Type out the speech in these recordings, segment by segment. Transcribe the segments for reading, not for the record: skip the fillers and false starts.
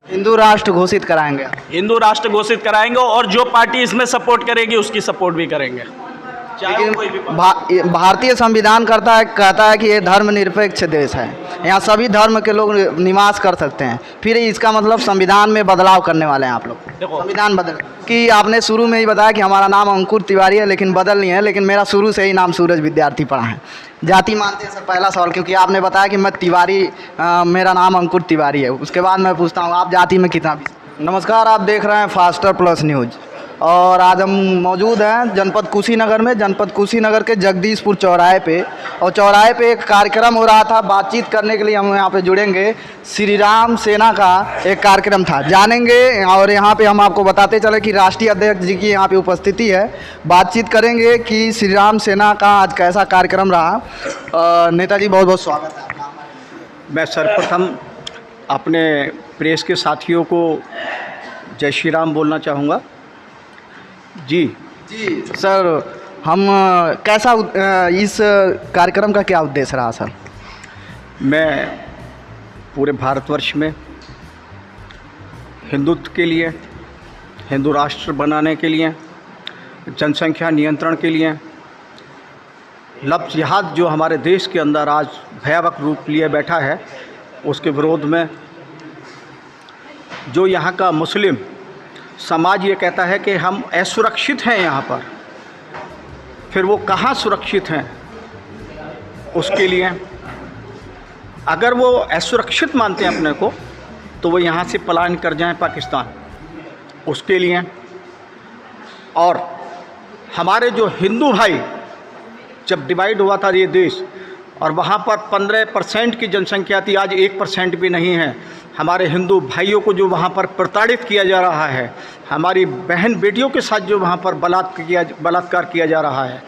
हिंदू राष्ट्र घोषित कराएंगे। हिंदू राष्ट्र घोषित कराएंगे और जो पार्टी इसमें सपोर्ट करेगी उसकी सपोर्ट भी करेंगे, चाहे वो कोई भी भारतीय संविधान कहता है कि ये धर्मनिरपेक्ष देश है, यहाँ सभी धर्म के लोग निवास कर सकते हैं। फिर इसका मतलब संविधान में बदलाव करने वाले हैं आप लोग? देखो, संविधान बदल कि आपने शुरू में ही बताया कि हमारा नाम अंकुर तिवारी है, लेकिन बदल नहीं है। लेकिन मेरा शुरू से ही नाम सूरज विद्यार्थी पड़ा है। जाति मानते हैं सर? पहला सवाल, क्योंकि आपने बताया कि मैं तिवारी, मेरा नाम अंकुर तिवारी है। उसके बाद मैं पूछता हूँ आप जाति में कितना भी। नमस्कार, आप देख रहे हैं फास्टर प्लस न्यूज़ और आज हम मौजूद हैं जनपद कुशीनगर में, जनपद कुशीनगर के जगदीशपुर चौराहे पे। और चौराहे पे एक कार्यक्रम हो रहा था। बातचीत करने के लिए हम यहाँ पे जुड़ेंगे। श्री राम सेना का एक कार्यक्रम था, जानेंगे। और यहाँ पे हम आपको बताते चले कि राष्ट्रीय अध्यक्ष जी की यहाँ पे उपस्थिति है। बातचीत करेंगे कि श्री राम सेना का आज कैसा कार्यक्रम रहा। नेताजी बहुत बहुत स्वागत है आपका। मैं सर्वप्रथम अपने प्रेस के साथियों को जय श्री राम बोलना चाहूँगा। जी सर, हम कैसा इस कार्यक्रम का क्या उद्देश्य रहा सर? मैं पूरे भारतवर्ष में हिंदुत्व के लिए, हिंदू राष्ट्र बनाने के लिए, जनसंख्या नियंत्रण के लिए, लफ्ज़ जिहाद जो हमारे देश के अंदर आज भयावह रूप लिए बैठा है, उसके विरोध में जो यहाँ का मुस्लिम समाज ये कहता है कि हम असुरक्षित हैं यहाँ पर, फिर वो कहाँ सुरक्षित हैं? उसके लिए अगर वो असुरक्षित मानते हैं अपने को, तो वो यहाँ से पलायन कर जाएं पाकिस्तान, उसके लिए। और हमारे जो हिंदू भाई, जब डिवाइड हुआ था ये देश और वहाँ पर 15% की जनसंख्या थी, आज 1% भी नहीं है। हमारे हिंदू भाइयों को जो वहाँ पर प्रताड़ित किया जा रहा है, हमारी बहन बेटियों के साथ जो वहाँ पर बलात्कार किया जा रहा है,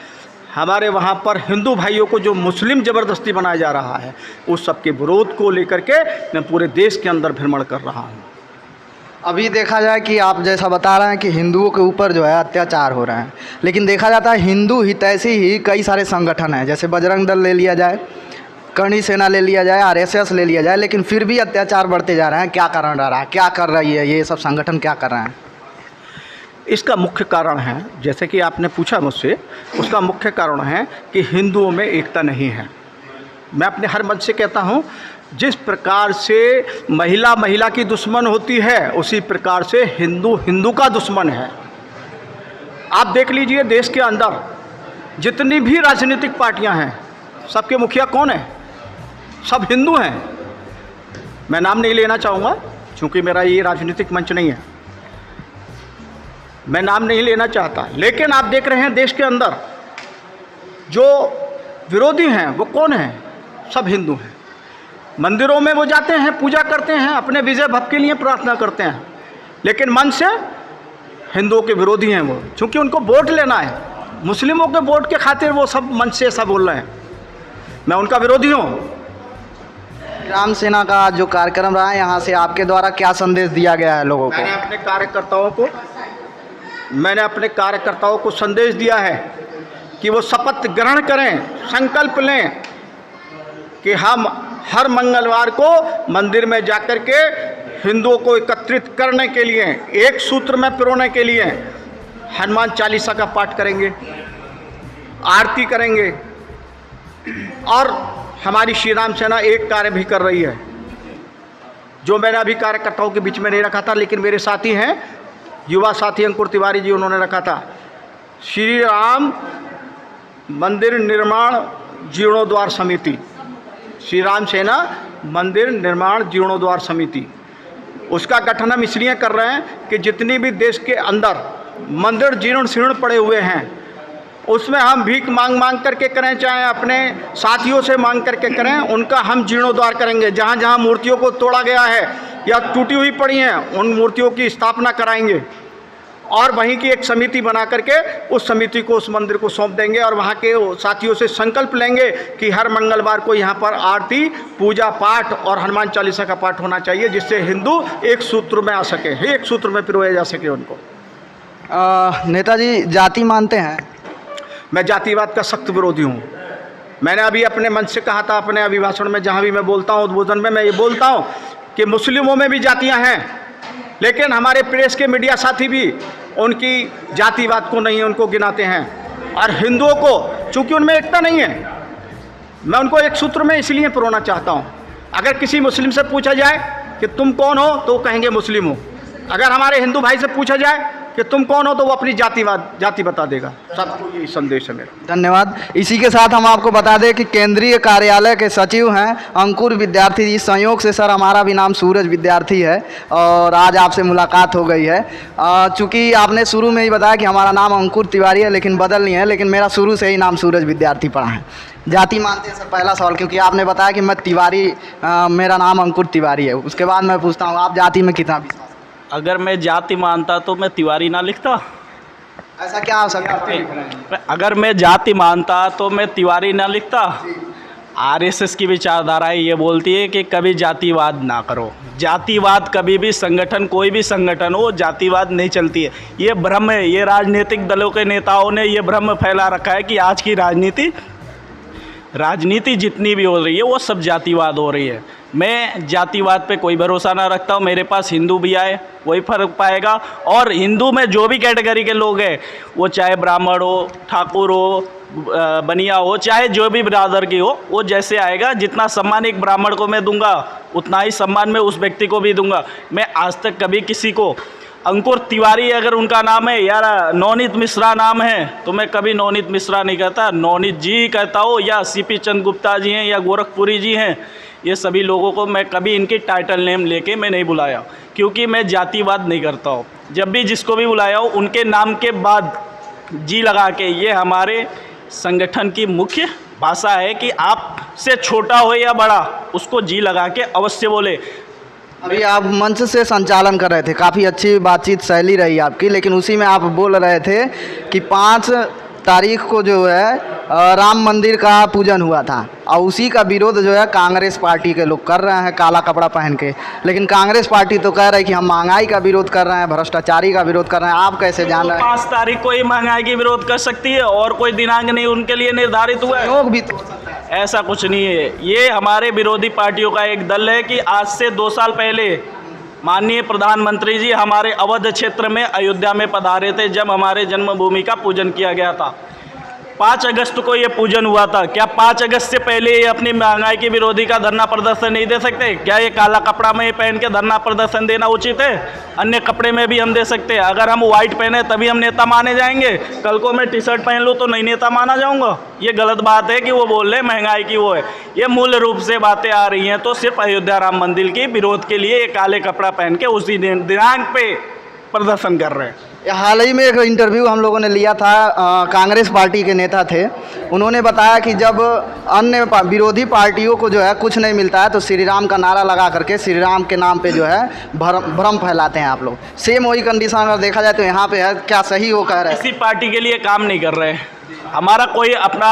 हमारे वहाँ पर हिंदू भाइयों को जो मुस्लिम ज़बरदस्ती बनाया जा रहा है, उस सब के विरोध को लेकर के मैं पूरे देश के अंदर भ्रमण कर रहा हूँ। अभी देखा जाए कि आप जैसा बता रहे हैं कि हिंदुओं के ऊपर जो है अत्याचार हो रहे हैं, लेकिन देखा जाता है हिंदू हितैषी ही कई सारे संगठन हैं, जैसे बजरंग दल ले लिया जाए, करणी सेना ले लिया जाए, RSS ले लिया जाए, लेकिन फिर भी अत्याचार बढ़ते जा रहे हैं। क्या कारण रह रहा है? क्या कर रही है ये सब संगठन, क्या कर रहे हैं? इसका मुख्य कारण है, जैसे कि आपने पूछा मुझसे, उसका मुख्य कारण है कि हिंदुओं में एकता नहीं है। मैं अपने हर मंच से कहता हूँ, जिस प्रकार से महिला की दुश्मन होती है, उसी प्रकार से हिंदू हिंदू का दुश्मन है। आप देख लीजिए, देश के अंदर जितनी भी राजनीतिक पार्टियां हैं, सबके मुखिया कौन है? सब हिंदू हैं। मैं नाम नहीं लेना चाहूँगा क्योंकि मेरा ये राजनीतिक मंच नहीं है, मैं नाम नहीं लेना चाहता। लेकिन आप देख रहे हैं देश के अंदर जो विरोधी हैं वो कौन हैं? सब हिंदू हैं। मंदिरों में वो जाते हैं, पूजा करते हैं, अपने विजय भव के लिए प्रार्थना करते हैं, लेकिन मन से हिंदुओं के विरोधी हैं वो, क्योंकि उनको वोट लेना है। मुस्लिमों के वोट के खातिर वो सब मन से ऐसा बोल रहे हैं। मैं उनका विरोधी हूँ। राम सेना का जो कार्यक्रम रहा है, यहाँ से आपके द्वारा क्या संदेश दिया गया है लोगों को? मैंने अपने कार्यकर्ताओं को संदेश दिया है कि वो शपथ ग्रहण करें, संकल्प लें कि हम हर मंगलवार को मंदिर में जाकर के हिंदुओं को एकत्रित करने के लिए, एक सूत्र में पिरोने के लिए हनुमान चालीसा का पाठ करेंगे, आरती करेंगे। और हमारी श्री राम सेना एक कार्य भी कर रही है, जो मैंने अभी कार्यकर्ताओं के बीच में नहीं रखा था, लेकिन मेरे साथी हैं, युवा साथी अंकुर तिवारी जी, उन्होंने रखा था। श्री राम मंदिर निर्माण जीर्णोद्धार समिति, श्री राम सेना मंदिर निर्माण जीर्णोद्धार समिति, उसका गठन हम इसलिए कर रहे हैं कि जितनी भी देश के अंदर मंदिर जीर्ण शीर्ण पड़े हुए हैं, उसमें हम भीख मांग करके करें, चाहे अपने साथियों से मांग करके करें, उनका हम जीर्णोद्धार करेंगे। जहाँ जहाँ मूर्तियों को तोड़ा गया है या टूटी हुई पड़ी हैं, उन मूर्तियों की स्थापना कराएंगे और वहीं की एक समिति बना करके उस समिति को उस मंदिर को सौंप देंगे और वहाँ के साथियों से संकल्प लेंगे कि हर मंगलवार को यहाँ पर आरती, पूजा पाठ और हनुमान चालीसा का पाठ होना चाहिए, जिससे हिंदू एक सूत्र में आ सके, एक सूत्र में पिरोया जा सके उनको। नेताजी जाति मानते हैं? मैं जातिवाद का सख्त विरोधी हूँ। मैंने अभी अपने मंच से कहा था, अपने अभिभाषण में जहाँ भी मैं बोलता हूँ, उद्बोधन में मैं ये बोलता हूँ कि मुस्लिमों में भी जातियाँ हैं, लेकिन हमारे प्रेस के मीडिया साथी भी उनकी जातिवाद को नहीं उनको गिनाते हैं। और हिंदुओं को, चूँकि उनमें एकता नहीं है, मैं उनको एक सूत्र में इसलिए पिरोना चाहता हूँ। अगर किसी मुस्लिम से पूछा जाए कि तुम कौन हो तो वो कहेंगे मुस्लिम हो। अगर हमारे हिंदू भाई से पूछा जाए कि तुम कौन हो तो वो अपनी जाति बता देगा। सबको यही संदेश है मेरा। धन्यवाद। इसी के साथ हम आपको बता दें कि केंद्रीय कार्यालय के सचिव हैं अंकुर विद्यार्थी जी। संयोग से सर हमारा भी नाम सूरज विद्यार्थी है और आज आपसे मुलाकात हो गई है। चूँकि आपने शुरू में ही बताया कि हमारा नाम अंकुर तिवारी है लेकिन बदल नहीं है, लेकिन मेरा शुरू से ही नाम सूरज विद्यार्थी पड़ा है। जाति मानते हैं सर पहला सवाल, क्योंकि आपने बताया कि मैं तिवारी, मेरा नाम अंकुर तिवारी है। उसके बाद मैं पूछता हूँ आप जाति में कितना विश्वास? अगर मैं जाति मानता तो मैं तिवारी ना लिखता। ऐसा क्या हो सकता है? अगर मैं जाति मानता तो मैं तिवारी ना लिखता। आरएसएस की विचारधारा ये बोलती है कि कभी जातिवाद ना करो। जातिवाद कभी भी संगठन, कोई भी संगठन हो, जातिवाद नहीं चलती है। ये भ्रम है। ये राजनीतिक दलों के नेताओं ने ये भ्रम फैला रखा है कि आज की राजनीति जितनी भी हो रही है वो सब जातिवाद हो रही है। मैं जातिवाद पे कोई भरोसा ना रखता हूँ। मेरे पास हिंदू भी आए वही फ़र्क पाएगा। और हिंदू में जो भी कैटेगरी के लोग हैं, वो चाहे ब्राह्मण हो, ठाकुर हो, बनिया हो, चाहे जो भी बिरादर की हो, वो जैसे आएगा। जितना सम्मान एक ब्राह्मण को मैं दूंगा उतना ही सम्मान मैं उस व्यक्ति को भी दूंगा। मैं आज तक कभी किसी को अंकुर तिवारी अगर उनका नाम है या नवनीत मिश्रा नाम है तो मैं कभी नवनीत मिश्रा नहीं कहता, नवनीत जी कहता हूँ, या सीपी चंद गुप्ता जी हैं या गोरखपुरी जी हैं। ये सभी लोगों को मैं कभी इनके टाइटल नेम लेके मैं नहीं बुलाया, क्योंकि मैं जातिवाद नहीं करता हूँ। जब भी जिसको भी बुलाया हो उनके नाम के बाद जी लगा के, ये हमारे संगठन की मुख्य भाषा है कि आपसे छोटा हो या बड़ा उसको जी लगा के अवश्य बोले। अभी आप मंच से संचालन कर रहे थे, काफ़ी अच्छी बातचीत शैली रही आपकी, लेकिन उसी में आप बोल रहे थे कि 5 तारीख को जो है राम मंदिर का पूजन हुआ था और उसी का विरोध जो है कांग्रेस पार्टी के लोग कर रहे हैं काला कपड़ा पहन के। लेकिन कांग्रेस पार्टी तो कह रही है कि हम महंगाई का विरोध कर रहे हैं, भ्रष्टाचारी का विरोध कर रहे हैं। आप कैसे जान रहे हैं? 5 तारीख को ही महंगाई की विरोध कर सकती है और कोई दिनांक नहीं उनके लिए निर्धारित हुआ है। लोग भी तो हो सकता है। ऐसा कुछ नहीं है। ये हमारे विरोधी पार्टियों का एक दल है कि आज से 2 साल पहले माननीय प्रधानमंत्री जी हमारे अवध क्षेत्र में अयोध्या में पधारे थे जब हमारे जन्मभूमि का पूजन किया गया था। 5 अगस्त को ये पूजन हुआ था। क्या 5 अगस्त से पहले ये अपनी महंगाई के विरोधी का धरना प्रदर्शन नहीं दे सकते? क्या ये काला कपड़ा में पहन के धरना प्रदर्शन देना उचित है? अन्य कपड़े में भी हम दे सकते हैं। अगर हम वाइट पहने तभी हम नेता माने जाएंगे? कल को मैं टी शर्ट पहन लूँ तो नहीं नेता माना जाऊँगा? ये गलत बात है कि वो बोल रहे महंगाई की वो है। ये मूल रूप से बातें आ रही हैं तो सिर्फ अयोध्या राम मंदिर के विरोध के लिए ये काले कपड़ा पहन के उसी दिनांक पे प्रदर्शन कर रहे हैं। हाल ही में एक इंटरव्यू हम लोगों ने लिया था, कांग्रेस पार्टी के नेता थे, उन्होंने बताया कि जब अन्य विरोधी पार्टियों को जो है कुछ नहीं मिलता है तो श्री राम का नारा लगा करके श्री राम के नाम पे जो है भ्रम फैलाते हैं आप लोग। सेम वही कंडीशन अगर देखा जाए तो यहाँ पे है। क्या सही वो कह रहे हैं? किसी पार्टी के लिए काम नहीं कर रहे हैं। हमारा कोई अपना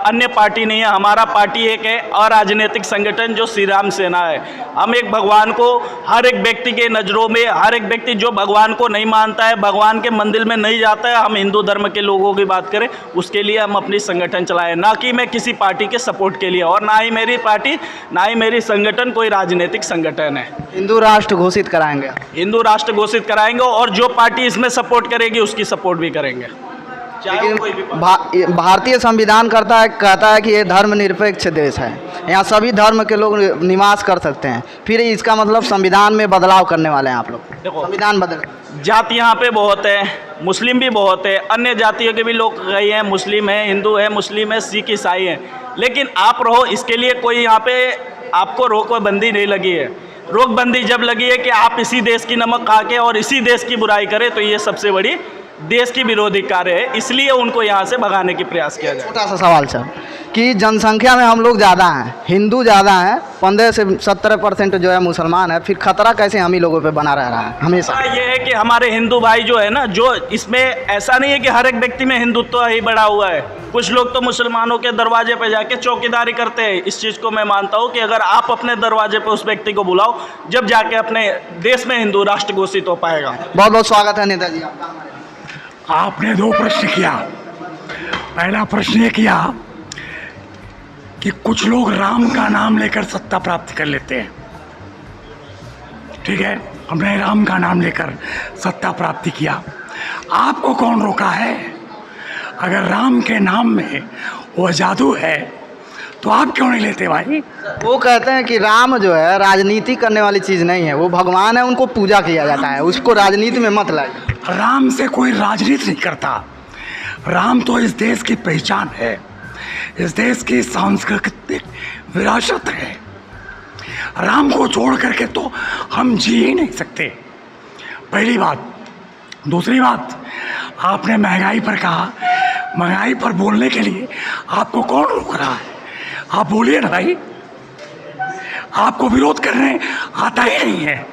अन्य पार्टी नहीं है। हमारा पार्टी एक है अराजनीतिक संगठन जो श्री राम सेना है। हम एक भगवान को हर एक व्यक्ति के नज़रों में, हर एक व्यक्ति जो भगवान को नहीं मानता है, भगवान के मंदिर में नहीं जाता है, हम हिंदू धर्म के लोगों की बात करें उसके लिए हम अपनी संगठन चलाएं, ना कि मैं किसी पार्टी के सपोर्ट के लिए। और ना ही मेरी पार्टी, ना ही मेरी संगठन कोई राजनीतिक संगठन है। हिंदू राष्ट्र घोषित कराएंगे? हिंदू राष्ट्र घोषित कराएंगे और जो पार्टी इसमें सपोर्ट करेगी उसकी सपोर्ट भी करेंगे। लेकिन भारतीय संविधान कहता है कि ये धर्मनिरपेक्ष देश है, यहाँ सभी धर्म के लोग निवास कर सकते हैं। फिर इसका मतलब संविधान में बदलाव करने वाले हैं आप लोग? देखो, संविधान बदल, जाति यहाँ पे बहुत है, मुस्लिम भी बहुत है, अन्य जातियों के भी लोग गए हैं, मुस्लिम है, हिंदू है, मुस्लिम है, सिख ईसाई है। लेकिन आप रहो, इसके लिए कोई यहाँ पे आपको रोकबंदी नहीं लगी है। रोकबंदी जब लगी है कि आप इसी देश की नमक खा के और इसी देश की बुराई करें तो ये सबसे बड़ी देश की विरोधी कार्य है। इसलिए उनको यहाँ से भगाने की प्रयास किया जाए। छोटा सा सवाल सर कि जनसंख्या में हम लोग ज़्यादा हैं, हिंदू ज़्यादा हैं, 15 से 17% जो है मुसलमान है, फिर खतरा कैसे हम ही लोगों पे बना रह रहा है हमेशा? ये है कि हमारे हिंदू भाई जो है ना, जो इसमें ऐसा नहीं है कि हर एक व्यक्ति में हिंदुत्व ही बढ़ा हुआ है। कुछ लोग तो मुसलमानों के दरवाजे पे जाके चौकीदारी करते हैं। इस चीज़ को मैं मानता हूँ कि अगर आप अपने दरवाजे पे उस व्यक्ति को बुलाओ, जब जाके अपने देश में हिंदू राष्ट्र घोषित हो पाएगा। बहुत बहुत स्वागत है नेताजी आपका। आपने 2 प्रश्न किया। पहला प्रश्न ये किया कि कुछ लोग राम का नाम लेकर सत्ता प्राप्त कर लेते हैं, ठीक है। हमने राम का नाम लेकर सत्ता प्राप्ति किया। आपको कौन रोका है? अगर राम के नाम में वो जादू है तो आप क्यों नहीं लेते भाई? वो कहते हैं कि राम जो है राजनीति करने वाली चीज़ नहीं है, वो भगवान है, उनको पूजा किया जाता है, उसको राजनीति में मत लाइए। राम से कोई राजनीति नहीं करता। राम तो इस देश की पहचान है, इस देश की सांस्कृतिक विरासत है। राम को छोड़ करके तो हम जी ही नहीं सकते, पहली बात। दूसरी बात, आपने महंगाई पर कहा, महंगाई पर बोलने के लिए आपको कौन रोक रहा है? आप बोलिए ना भाई, आपको विरोध करने आता ही नहीं है।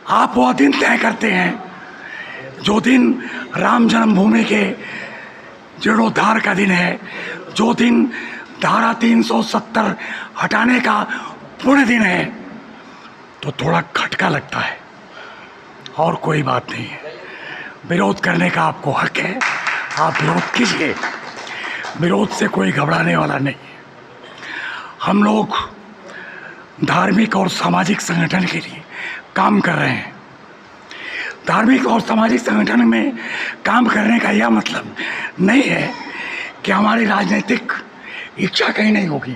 आप वो दिन तय करते हैं जो दिन राम जन्मभूमि के जीर्णोद्धार का दिन है, जो दिन धारा 370 हटाने का पुण्य दिन है, तो थोड़ा खटका लगता है और कोई बात नहीं है। विरोध करने का आपको हक है, आप विरोध कीजिए, विरोध से कोई घबराने वाला नहीं है। हम लोग धार्मिक और सामाजिक संगठन के लिए काम कर रहे हैं। धार्मिक और सामाजिक संगठन में काम करने का यह मतलब नहीं है कि हमारी राजनीतिक इच्छा कहीं नहीं होगी।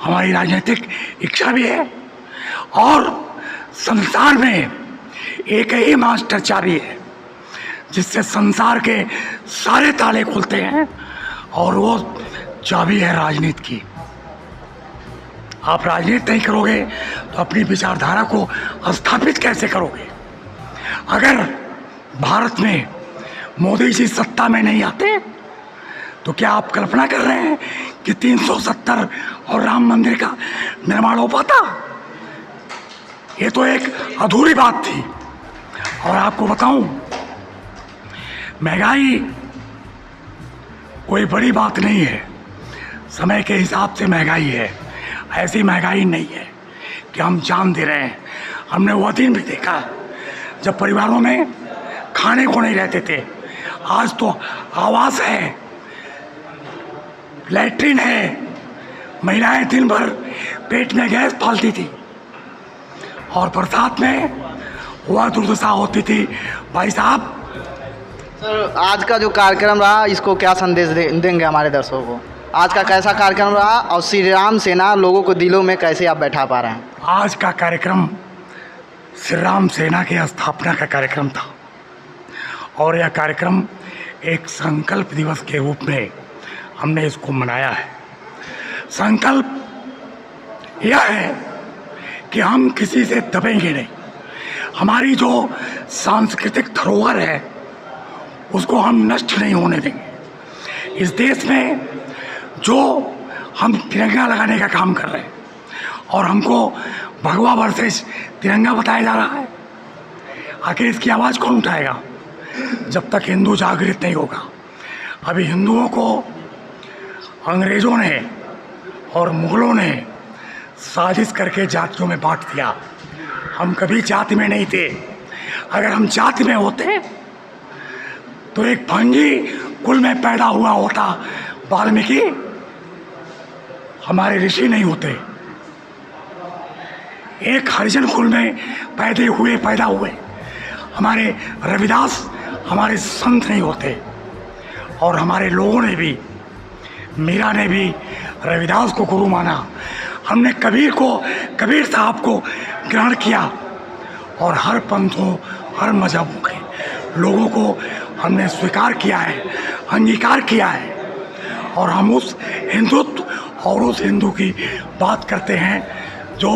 हमारी राजनीतिक इच्छा भी है और संसार में एक ही मास्टर चाबी है जिससे संसार के सारे ताले खुलते हैं, और वो चाबी है राजनीति की। आप राजनीति नहीं करोगे तो अपनी विचारधारा को स्थापित कैसे करोगे? अगर भारत में मोदी जी सत्ता में नहीं आते तो क्या आप कल्पना कर रहे हैं कि 370 और राम मंदिर का निर्माण हो पाता? ये तो एक अधूरी बात थी। और आपको बताऊं, महंगाई कोई बड़ी बात नहीं है, समय के हिसाब से महंगाई है। ऐसी महंगाई नहीं है कि हम जान दे रहे हैं। हमने वह दिन भी देखा जब परिवारों में खाने को नहीं रहते थे। आज तो आवास है, लैट्रिन है, महिलाएं दिन भर पेट में गैस पालती थी, और बरसात में वह दुर्दशा होती थी। भाई साहब, सर आज का जो कार्यक्रम रहा, इसको क्या संदेश देंगे हमारे दर्शकों को? आज का कैसा कार्यक्रम रहा और श्री राम सेना लोगों को दिलों में कैसे आप बैठा पा रहे हैं? आज का कार्यक्रम श्री राम सेना की स्थापना का कार्यक्रम था, और यह कार्यक्रम एक संकल्प दिवस के रूप में हमने इसको मनाया है। संकल्प यह है कि हम किसी से दबेंगे नहीं। हमारी जो सांस्कृतिक धरोहर है उसको हम नष्ट नहीं होने देंगे। इस देश में जो हम तिरंगा लगाने का काम कर रहे हैं और हमको भगवा वर्सेस तिरंगा बताया जा रहा है, आखिर इसकी आवाज़ कौन उठाएगा जब तक हिंदू जागृत नहीं होगा? अभी हिंदुओं को अंग्रेज़ों ने और मुग़लों ने साजिश करके जातियों में बांट दिया। हम कभी जाति में नहीं थे। अगर हम जाति में होते तो एक भंगी कुल में पैदा हुआ होता वाल्मीकि, हमारे ऋषि नहीं होते। एक हरिजन कुल में पैदा हुए हमारे रविदास, हमारे संत नहीं होते। और हमारे लोगों ने भी, मीरा ने भी रविदास को गुरु माना। हमने कबीर साहब को ग्रहण किया, और हर पंथों, हर मजहबों के लोगों को हमने स्वीकार किया है, अंगीकार किया है। और हम उस हिंदुत्व और उस हिंदू की बात करते हैं जो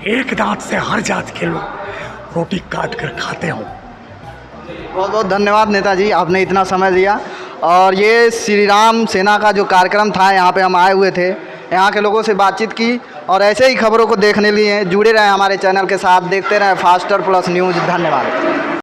एक दांत से हर जाति के लोग रोटी काट कर खाते हों। बहुत बहुत धन्यवाद नेताजी, आपने इतना समय दिया। और ये श्री राम सेना का जो कार्यक्रम था, यहाँ पे हम आए हुए थे, यहाँ के लोगों से बातचीत की, और ऐसे ही खबरों को देखने लिए जुड़े रहे हमारे चैनल के साथ, देखते रहें फास्टर प्लस न्यूज़। धन्यवाद।